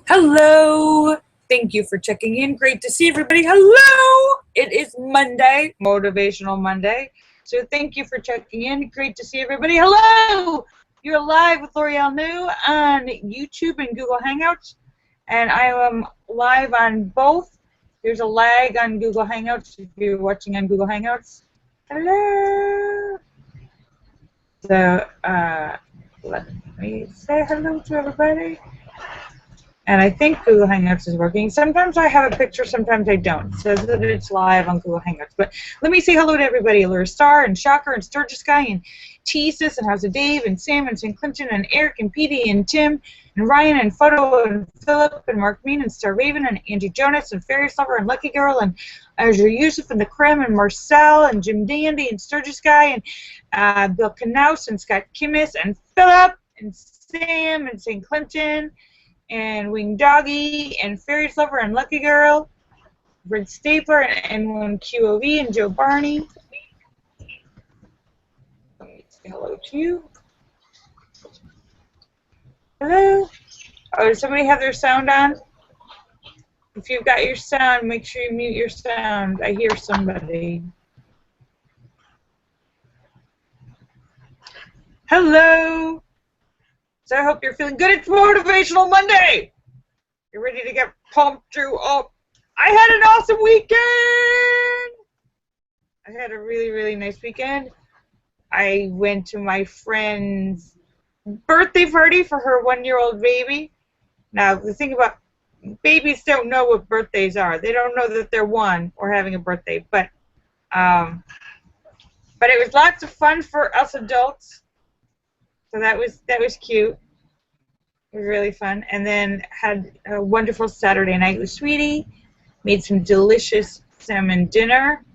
Hello. Thank you for checking in. Great to see everybody. Hello. It is Monday, Motivational Monday. So thank you for checking in. Great to see everybody. Hello. You're live with Lorielle New on YouTube and Google Hangouts. And I am live on both. There's a lag on Google Hangouts if you're watching on Google Hangouts. Hello. So let me say hello to everybody. And I think Google Hangouts is working. Sometimes I have a picture, sometimes I don't. It says that it's live on Google Hangouts. But let me say hello to everybody. Laura Star and Shocker and Sturgis Guy and Teasus and House of Dave and Sam and St. Clinton and Eric and Petey and Tim and Ryan and Photo and Philip and Mark Mean and Star Raven and Angie Jonas and Fairy Lover and Lucky Girl and Azure Yusuf and the Creme and Marcel and Jim Dandy and Sturgis Guy and Bill Knaus and Scott Kimmis and Philip and Sam and St. Clinton and Wing Doggy, and Fairy Lover, and Lucky Girl, Red Stapler, and N1QOV, and Joe Barney. Let me say hello to you. Hello. Oh, does somebody have their sound on? If you've got your sound, make sure you mute your sound. I hear somebody. Hello. So I hope you're feeling good. It's Motivational Monday. You're ready to get pumped up. I had an awesome weekend. I had a really nice weekend. I went to my friend's birthday party for her 1-year-old baby. Now, the thing about babies don't know what birthdays are. They don't know that they're one or having a birthday. But it was lots of fun for us adults. So that was cute. It was really fun. And then had a wonderful Saturday night with Sweetie. Made some delicious salmon dinner.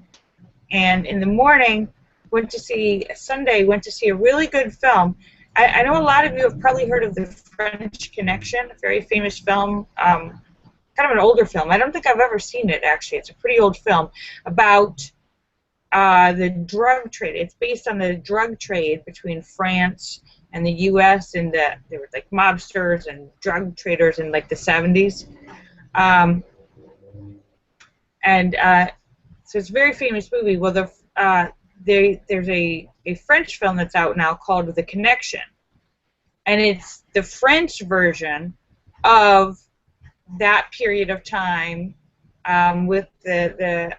And in the morning, went to see a really good film. I know a lot of you have probably heard of The French Connection, a very famous film, kind of an older film. I don't think I've ever seen it, actually. It's a pretty old film about the drug trade. It's based on the drug trade between France and the U.S. and there were like mobsters and drug traders in like the 70s. So it's a very famous movie. Well, there's a French film that's out now called The Connection, and it's the French version of that period of time with the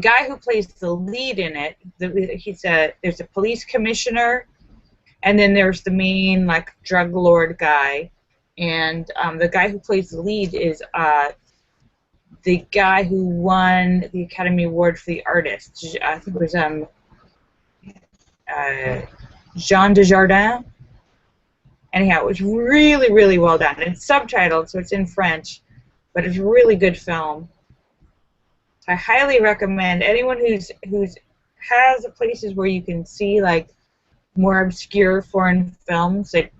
guy who plays the lead in it. There's a police commissioner, and then there's the main like drug lord guy, and the guy who plays the lead is the guy who won the Academy Award for the artist. I think it was Jean Dujardin. Anyhow, it was really well done. It's subtitled, so it's in French, but it's a really good film. I highly recommend anyone who's has places where you can see like more obscure foreign films that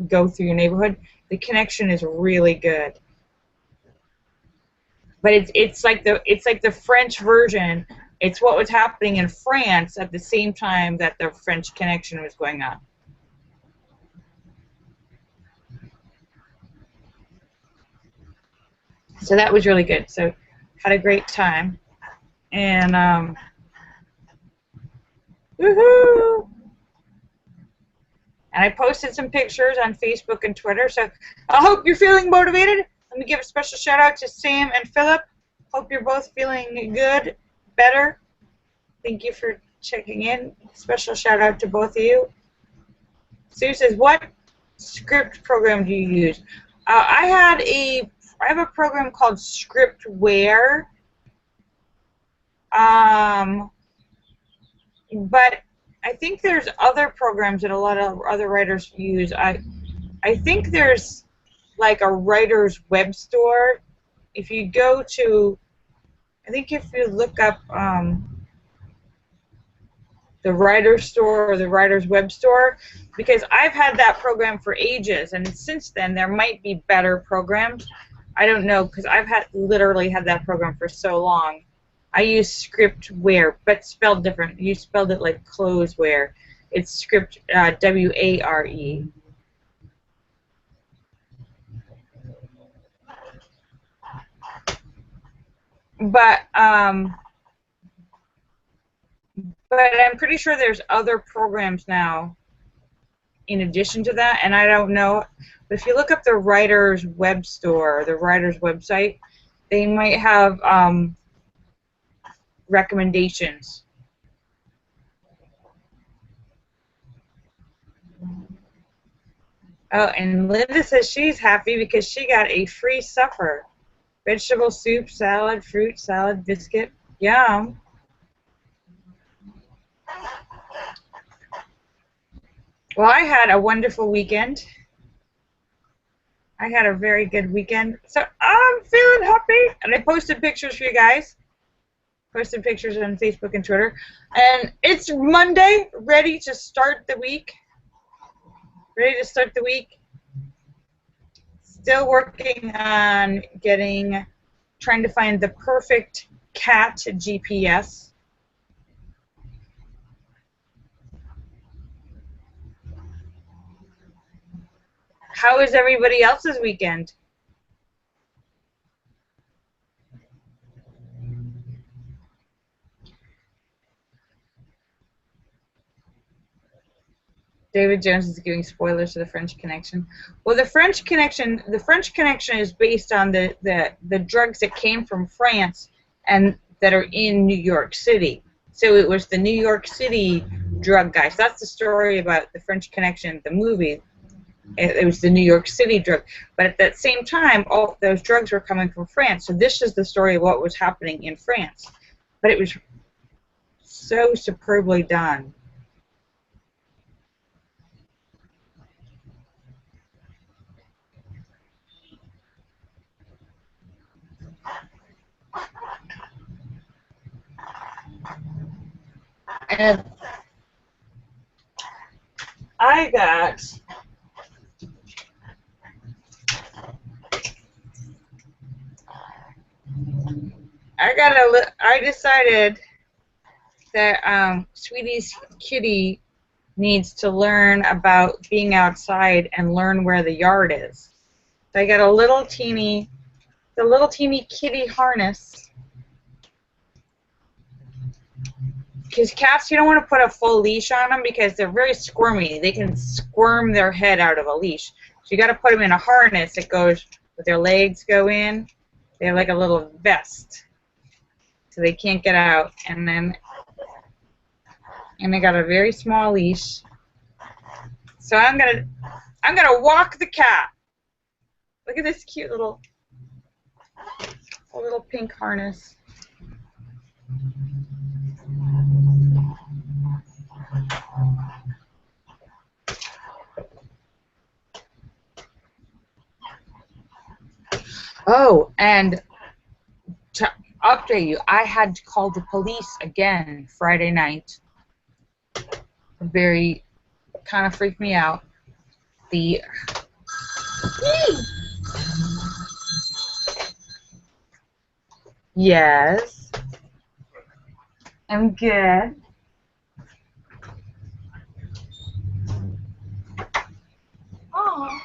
go through your neighborhood. The Connection is really good. But it's like the French version. It's what was happening in France at the same time that the French Connection was going on. So that was really good. So had a great time. And woohoo! And I posted some pictures on Facebook and Twitter. So I hope you're feeling motivated. Let me give a special shout out to Sam and Philip. Hope you're both feeling good, better. Thank you for checking in. Special shout out to both of you. Sue says, what script program do you use? I have a program called Scriptware. But I think there's other programs that a lot of other writers use. I think there's like a writer's web store. If you go to, I think if you look up the writer's store or the writer's web store, because I've had that program for ages, and since then there might be better programs. I don't know, because I've literally had that program for so long. I use Scriptware, but spelled different. You spelled it like clothesware. It's Script, W-A-R-E. but I'm pretty sure there's other programs now in addition to that, and I don't know. But if you look up the writer's web store, the writer's website, they might have recommendations. Oh, and Linda says she's happy because she got a free supper. Vegetable soup, salad, fruit, salad, biscuit. Yum. Well, I had a wonderful weekend. I had a very good weekend. So I'm feeling happy. And I posted pictures for you guys. Posted pictures on Facebook and Twitter. And it's Monday, ready to start the week. Ready to start the week. Still working on trying to find the perfect cat GPS. How is everybody else's weekend? David Jones is giving spoilers to the French Connection. Well, the French Connection is based on the drugs that came from France and that are in New York City. So it was the New York City drug guys. That's the story about the French Connection, the movie. It was the New York City drug. But at that same time, all those drugs were coming from France. So this is the story of what was happening in France. But it was so superbly done. And I decided that Sweetie's kitty needs to learn about being outside and learn where the yard is. So I got the little teeny kitty harness. Because cats, you don't want to put a full leash on them because they're very squirmy. They can squirm their head out of a leash. So you got to put them in a harness that goes with their legs go in. They have like a little vest, so they can't get out. And they got a very small leash. So I'm gonna walk the cat. Look at this cute little pink harness. Oh, and to update you, I had to call the police again Friday night. Very kind of freaked me out. Yes, I'm good. Oh.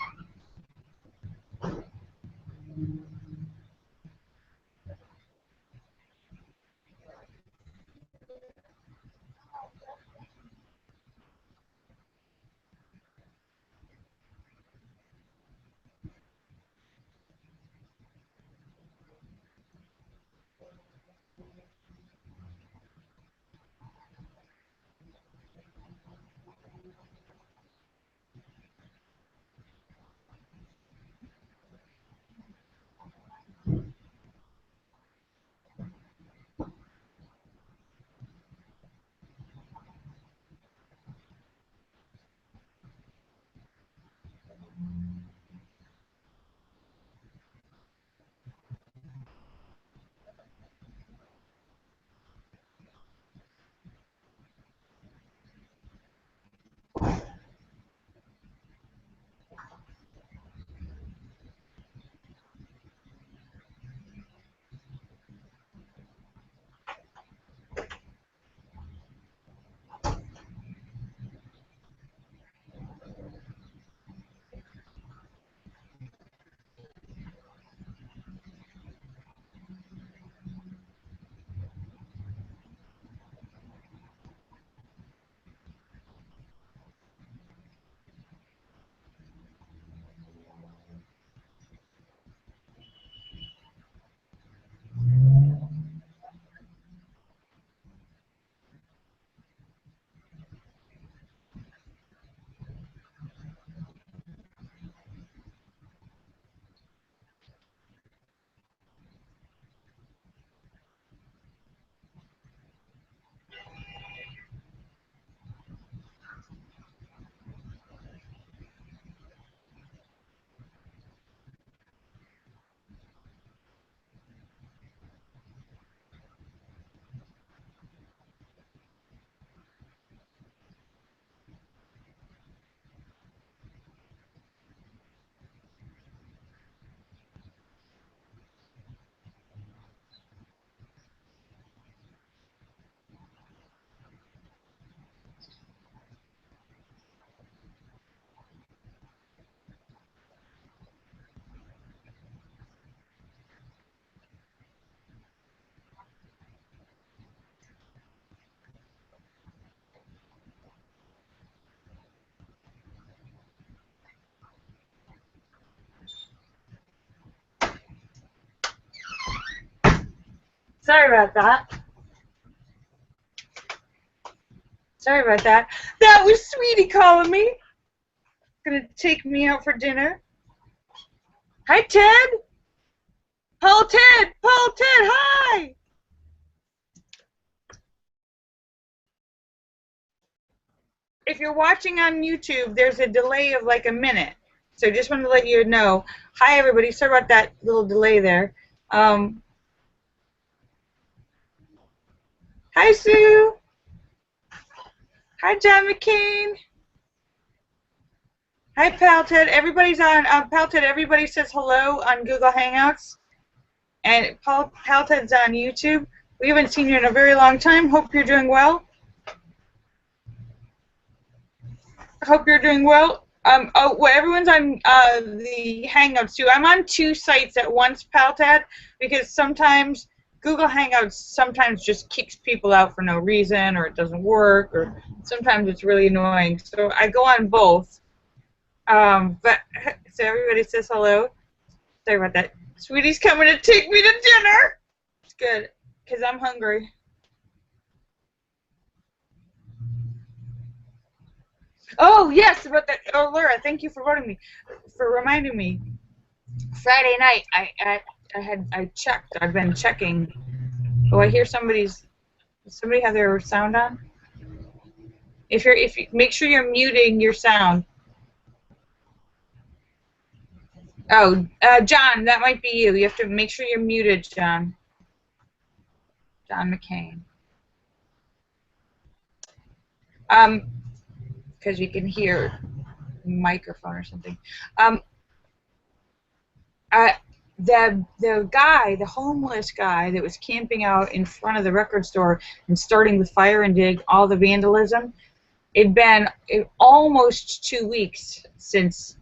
Sorry about that. Sorry about that. That was Sweetie calling me. Gonna take me out for dinner. Hi, Ted. Paul Ted. Paul Ted, hi. If you're watching on YouTube, there's a delay of like a minute. So just wanted to let you know. Hi, everybody. Sorry about that little delay there. Hi, Sue. Hi, John McCain. Hi, Pal Ted. Everybody's on Pal Ted. Everybody says hello on Google Hangouts. And Pal Ted's on YouTube. We haven't seen you in a very long time. Hope you're doing well. Hope you're doing well. Well, everyone's on the Hangouts too. I'm on 2 sites at once, Pal Ted, because sometimes Google Hangouts sometimes just kicks people out for no reason, or it doesn't work, or sometimes it's really annoying. So I go on both. But so everybody says hello. Sorry about that. Sweetie's coming to take me to dinner. It's good, because I'm hungry. Oh, yes, about that. Oh, Laura, thank you for reminding me. Friday night, I checked. I've been checking. Oh, I hear somebody have their sound on? If you make sure you're muting your sound. Oh, John, that might be you. You have to make sure you're muted, John. John McCain. Because you can hear microphone or something. The homeless guy that was camping out in front of the record store and starting with fire and dig, all the vandalism. It'd been almost 2 weeks since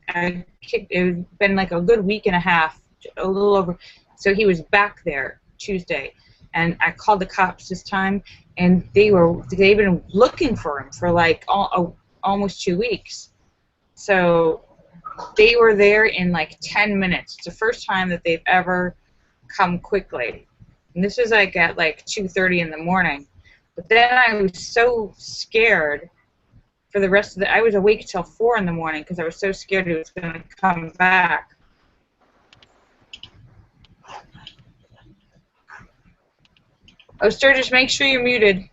it had been like a good week and a half, a little over. So he was back there Tuesday, and I called the cops this time, and they've been looking for him for like almost 2 weeks. So they were there in like 10 minutes. It's the first time that they've ever come quickly, and this was like at like 2:30 in the morning. But then I was so scared. For the rest of I was awake till 4 in the morning because I was so scared he was going to come back. Oh, Sturgis, make sure you're muted.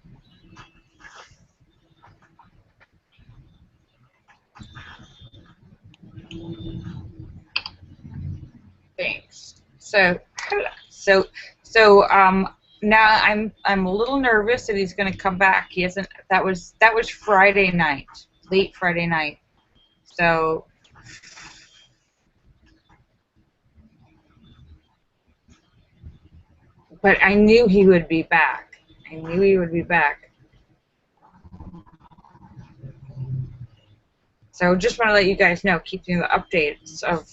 Thanks. So now I'm a little nervous that he's going to come back. He hasn't. That was Friday night, late Friday night. So but I knew he would be back. I knew he would be back. So just want to let you guys know, keep doing the updates of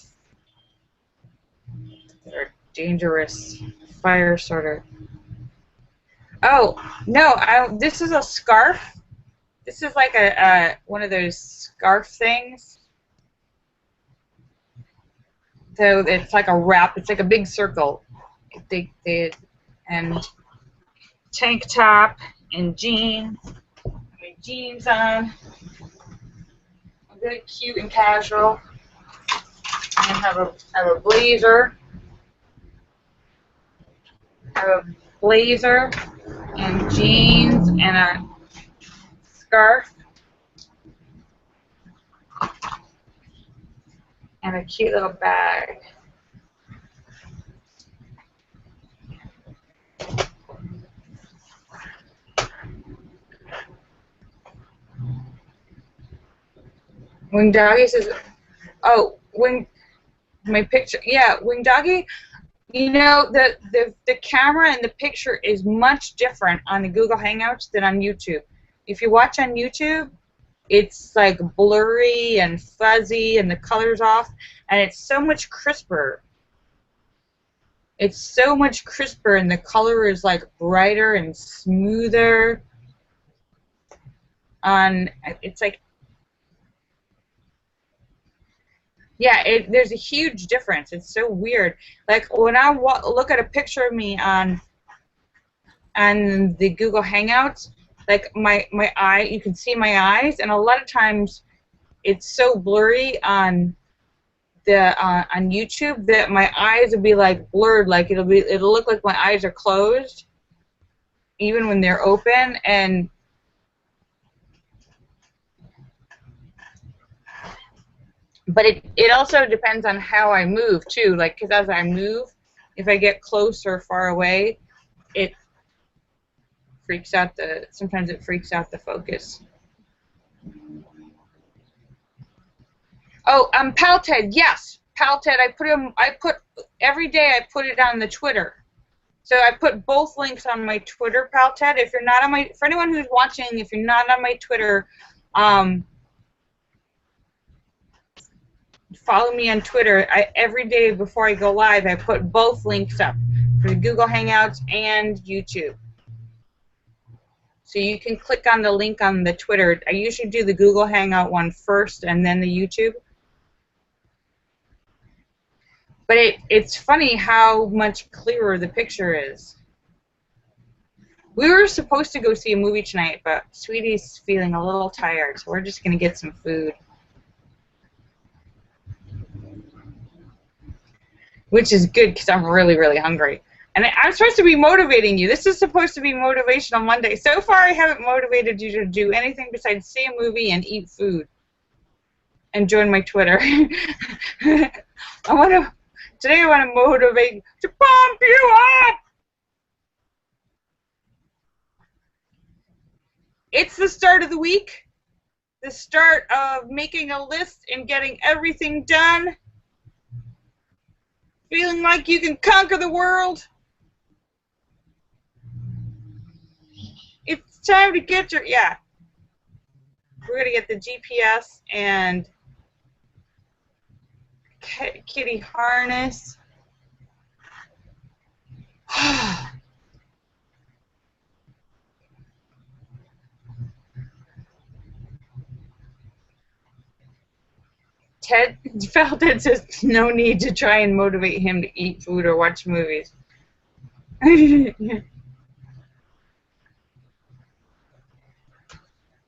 their dangerous fire starter. Oh, no, this is a scarf. This is like one of those scarf things. So it's like a wrap. It's like a big circle. And tank top and jeans. My jeans on. I'm really cute and casual. And have a blazer. Have a blazer and jeans and a scarf and a cute little bag. Wing Doggy says, oh, my picture, yeah, Wing Doggy, you know, the camera and the picture is much different on the Google Hangouts than on YouTube. If you watch on YouTube, it's like blurry and fuzzy and the color's off, and it's so much crisper. It's so much crisper and the color is like brighter and smoother. It's like, yeah, there's a huge difference. It's so weird. Like when I look at a picture of me on on the Google Hangouts, like my eye, you can see my eyes, and a lot of times it's so blurry on the on YouTube that my eyes will be like blurred, like it'll look like my eyes are closed even when they're open. And but it also depends on how I move too, like, because as I move, if I get close or far away, it freaks out sometimes it freaks out the focus. Oh, Palted, yes, Palted. I put every day. I put it on the Twitter. So I put both links on my Twitter, Palted. If you're not on my, for anyone who's watching, if you're not on my Twitter, follow me on Twitter. Every day before I go live, I put both links up for the Google Hangouts and YouTube. So you can click on the link on the Twitter. I usually do the Google Hangout one first and then the YouTube. But it's funny how much clearer the picture is. We were supposed to go see a movie tonight, but Sweetie's feeling a little tired, so we're just going to get some food. Which is good because I'm really, really hungry. And I'm supposed to be motivating you. This is supposed to be Motivational Monday. So far, I haven't motivated you to do anything besides see a movie and eat food. And join my Twitter. Today I want to motivate you to pump you up. It's the start of the week. The start of making a list and getting everything done. Feeling like you can conquer the world. It's time to get your, yeah. We're going to get the GPS and kitty harness. Ted Felton says no need to try and motivate him to eat food or watch movies.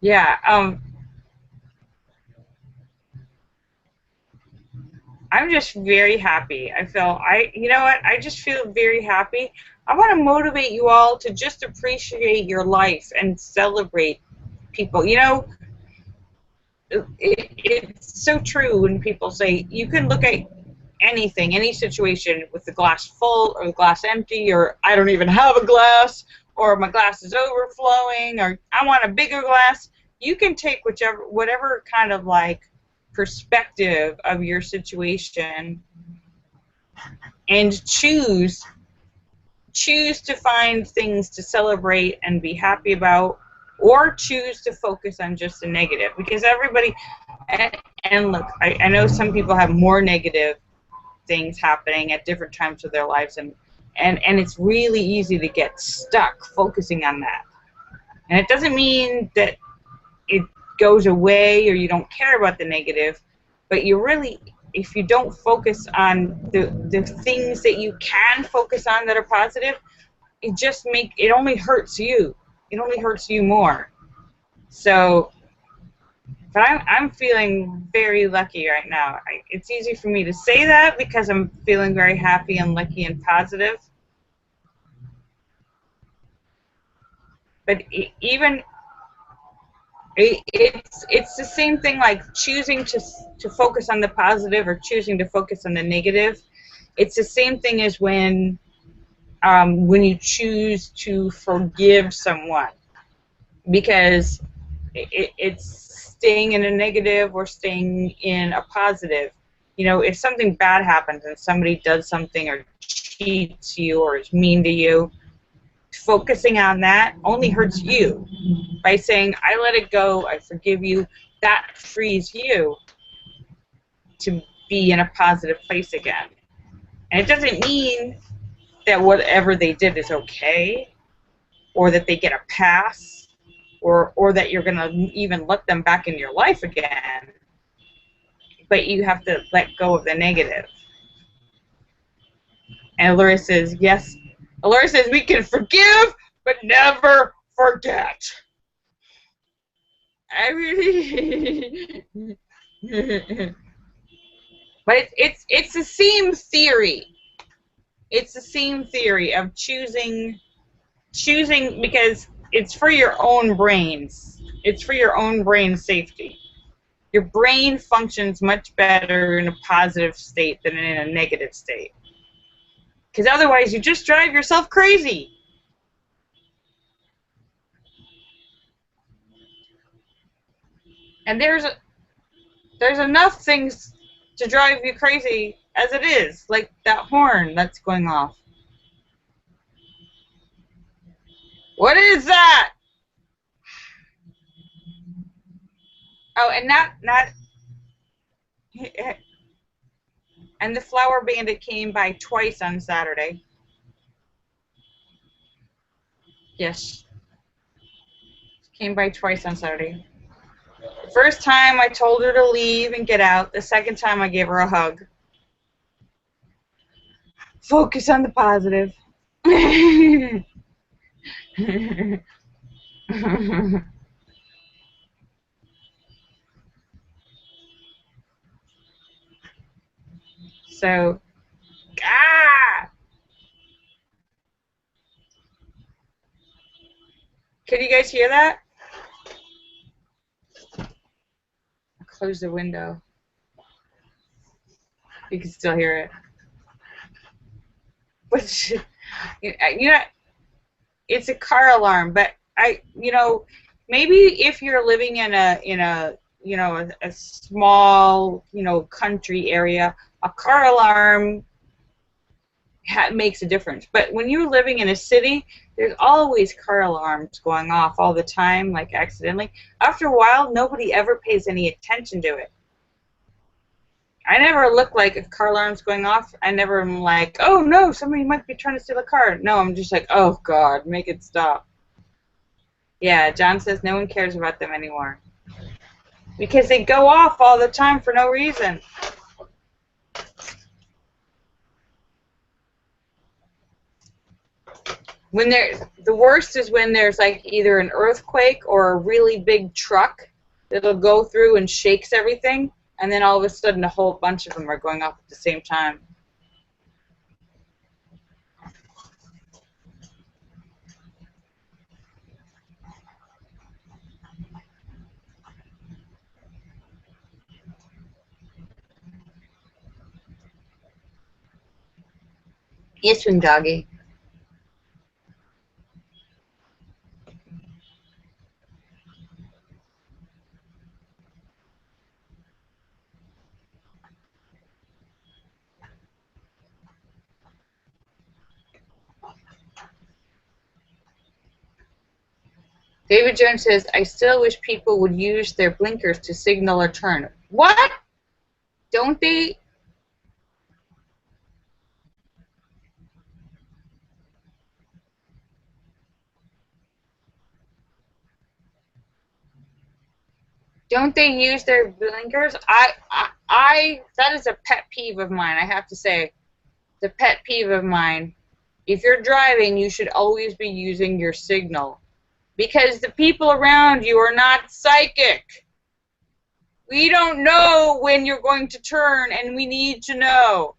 Yeah, I'm just very happy. You know what? I just feel very happy. I want to motivate you all to just appreciate your life and celebrate people. You know, it's so true when people say you can look at anything, any situation with the glass full or the glass empty, or I don't even have a glass, or my glass is overflowing, or I want a bigger glass. You can take whatever kind of like perspective of your situation and choose to find things to celebrate and be happy about, or choose to focus on just the negative, because everybody, and look, I know some people have more negative things happening at different times of their lives, and it's really easy to get stuck focusing on that. And it doesn't mean that it goes away or you don't care about the negative, but you really, if you don't focus on the things that you can focus on that are positive, it only hurts you. It only hurts you more. So, but I'm feeling very lucky right now. It's easy for me to say that because I'm feeling very happy and lucky and positive. But it's the same thing, like choosing to focus on the positive or choosing to focus on the negative. It's the same thing as when you choose to forgive someone, because it's staying in a negative or staying in a positive. You know, if something bad happens and somebody does something or cheats you or is mean to you, focusing on that only hurts you. By saying, I let it go, I forgive you, that frees you to be in a positive place again. And it doesn't mean that whatever they did is okay, or that they get a pass, or that you're going to even let them back in your life again. But you have to let go of the negative. And Laura says, yes. Laura says, we can forgive, but never forget. I really. But it's the same theory. It's the same theory of choosing because it's for your own brains. It's for your own brain safety. Your brain functions much better in a positive state than in a negative state. Because otherwise you just drive yourself crazy. And there's enough things to drive you crazy as it is, like that horn that's going off. What is that? Oh, and not and the Flower Bandit came by twice on Saturday. Yes. Came by twice on Saturday. The first time I told her to leave and get out. The second time I gave her a hug. Focus on the positive. So, can you guys hear that? I'll close the window. You can still hear it. But you know, it's a car alarm. But maybe if you're living in a small country area, a car alarm makes a difference. But when you're living in a city, there's always car alarms going off all the time, like accidentally. After a while, nobody ever pays any attention to it. I never look like if car alarm's going off. I never am like, oh no, somebody might be trying to steal a car. No, I'm just like, oh God, make it stop. Yeah, John says no one cares about them anymore. Because they go off all the time for no reason. The worst is when there's like either an earthquake or a really big truck that'll go through and shakes everything, and then all of a sudden a whole bunch of them are going off at the same time. Yes, swing doggy. David Jones says, I still wish people would use their blinkers to signal or turn. What? Don't they? Don't they use their blinkers? That is a pet peeve of mine, I have to say. It's a pet peeve of mine. If you're driving, you should always be using your signal. Because the people around you are not psychic. We don't know when you're going to turn, and we need to know.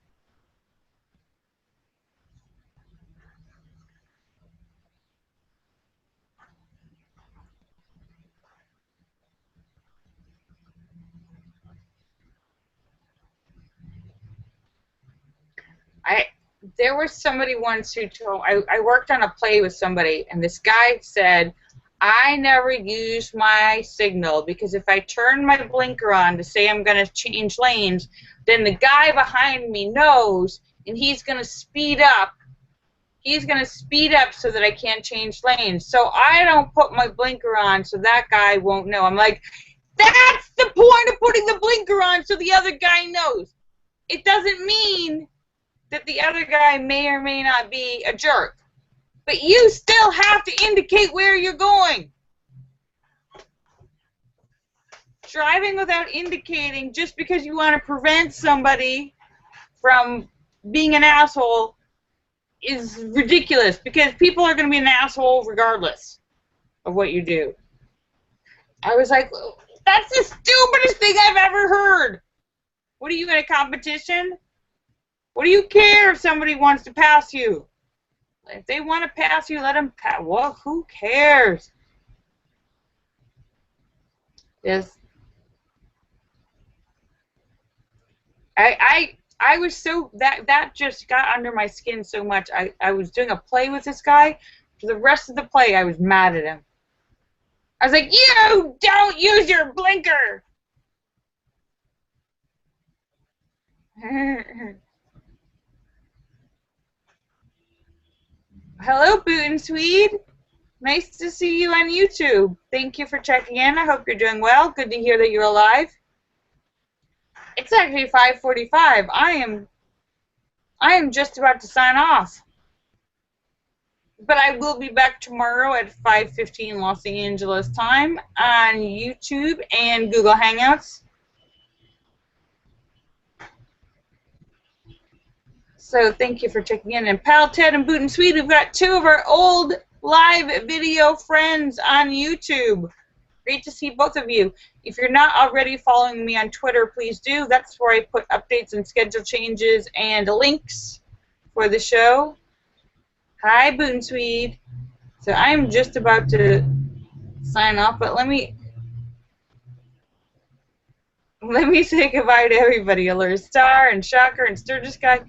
There was somebody once who told, I worked on a play with somebody, and this guy said, I never use my signal because if I turn my blinker on to say I'm going to change lanes, then the guy behind me knows, and he's going to speed up. He's going to speed up so that I can't change lanes. So I don't put my blinker on so that guy won't know. I'm like, that's the point of putting the blinker on so the other guy knows. It doesn't mean that the other guy may or may not be a jerk. But you still have to indicate where you're going. Driving without indicating just because you want to prevent somebody from being an asshole is ridiculous because people are going to be an asshole regardless of what you do. I was like, that's the stupidest thing I've ever heard. What are you in a competition? What do you care if somebody wants to pass you? If they want to pass you, let them pass. Well, who cares? Yes. I was so that just got under my skin so much. I was doing a play with this guy. For the rest of the play, I was mad at him. I was like, you don't use your blinker. Hello, Boot and Swede. Nice to see you on YouTube. Thank you for checking in. I hope you're doing well. Good to hear that you're alive. It's actually 5:45. I am just about to sign off. But I will be back tomorrow at 5:15 Los Angeles time on YouTube and Google Hangouts. So thank you for checking in. And Pal, Ted, and Boot and Swede, we've got two of our old live video friends on YouTube. Great to see both of you. If you're not already following me on Twitter, please do. That's where I put updates and schedule changes and links for the show. Hi, Boot and Swede. So I'm just about to sign off, but let me say goodbye to everybody. Allure Star and Shocker and Sturgis Guy.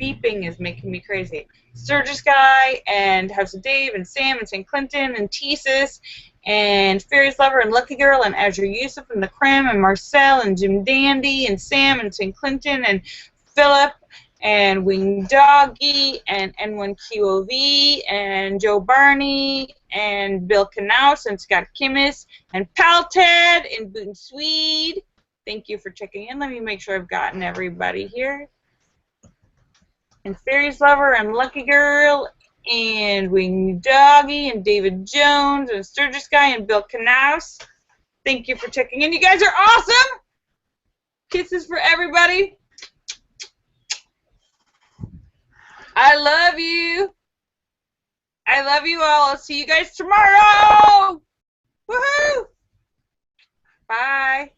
Beeping is making me crazy. Sturgis Guy and House of Dave and Sam and St. Clinton and Tesis and Fairies Lover and Lucky Girl and Azure Yusuf and the Crim and Marcel and Jim Dandy and Sam and St. Clinton and Philip and Wing Doggy and N1QOV and Joe Barney and Bill Knaus and Scott Kimmis and Pal Ted and Boot and Swede. Thank you for checking in. Let me make sure I've gotten everybody here. And Fairies Lover and Lucky Girl and Wing Doggy and David Jones and Sturgis Guy and Bill Knaus. Thank you for checking in. You guys are awesome. Kisses for everybody. I love you. I love you all. I'll see you guys tomorrow. Woohoo! Bye.